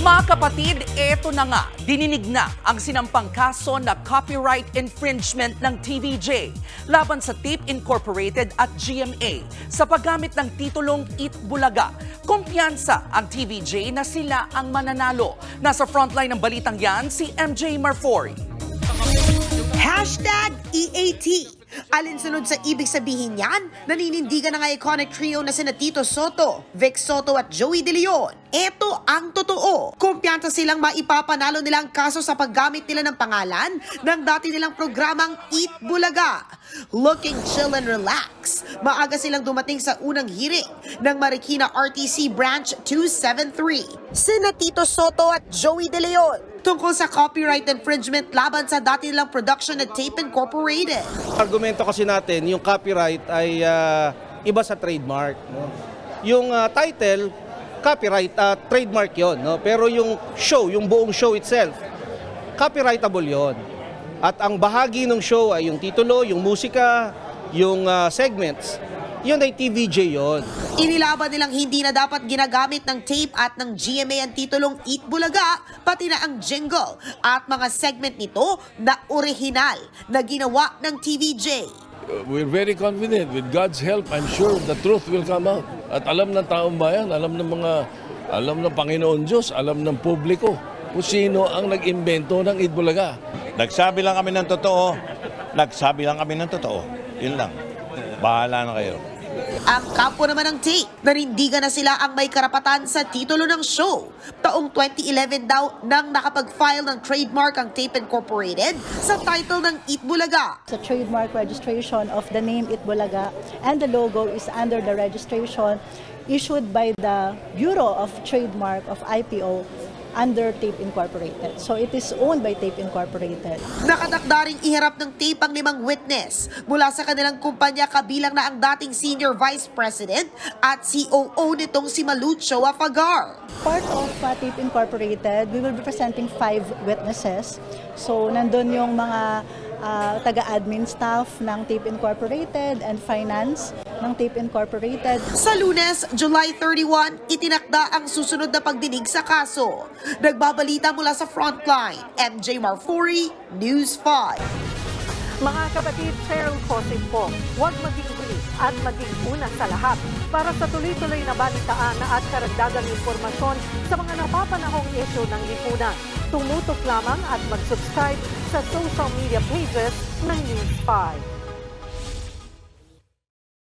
Mga kapatid, eto na nga, dininig na ang sinampang kaso na copyright infringement ng TVJ laban sa Tape Incorporated at GMA sa paggamit ng titulong Eat Bulaga. Kumpiyansa ang TVJ na sila ang mananalo. Nasa frontline ng balitang yan si MJ Marfori. #EAT. Alinsunod sa ibig sabihin yan, naninindigan ng iconic trio na sina Tito Sotto, Vic Sotto at Joey De Leon. Ito ang totoo. Kumpiyansa silang maipapanalo nilang kaso sa paggamit nila ng pangalan ng dati nilang programang Eat Bulaga. Looking chill and relax, maaga silang dumating sa unang hearing ng Marikina RTC Branch 273. Sina Tito Sotto at Joey De Leon tungkol sa copyright infringement laban sa dati nilang production at Tape Incorporated. Argumento kasi natin, yung copyright ay iba sa trademark. No? Yung title, copyright, trademark yon, no? Pero yung show, yung buong show itself, copyrightable yon. At ang bahagi ng show ay yung titulo, yung musika, yung segments, yun ay TVJ yon. Inilaban nilang hindi na dapat ginagamit ng tape at ng GMA ang titulong Eat Bulaga, pati na ang jingle at mga segment nito na orihinal na ginawa ng TVJ. We're very confident. With God's help, I'm sure the truth will come out. At alam ng taong bayan, alam ng Panginoon Diyos, alam ng publiko kung sino ang nag-imbento ng Eat Bulaga. Nagsabi lang kami ng totoo. Yun lang. Bahala na kayo. Ang kampo naman ng tape, nanindigan na sila ang may karapatan sa titulo ng show. Taong 2011 daw nang nakapag-file ng trademark ang Tape Incorporated sa title ng Eat Bulaga. The trademark registration of the name Eat Bulaga and the logo is under the registration issued by the Bureau of Trademark of IPO under Tape Incorporated. So it is owned by Tape Incorporated. Nakatakdaring iharap ng tape ang 5 witness mula sa kanilang kumpanya, kabilang na ang dating Senior Vice President at COO nitong si Malucho Afagar. Part of Tape Incorporated, we will be presenting 5 witnesses. So nandun yung mga taga-admin staff ng Tape Incorporated and finance ng Tape Incorporated. Sa Lunes, July 31, itinakda ang susunod na pagdinig sa kaso. Nagbabalita mula sa Frontline, MJ Marfori, News 5. Mga kapatid, Cheryl Cosip po, huwag maging huli at maging una sa lahat para sa tuloy-tuloy na balitaan at karagdagang impormasyon sa mga napapanahong issue ng lipunan. Tumutok lamang at mag-subscribe sa social media pages ng News 5.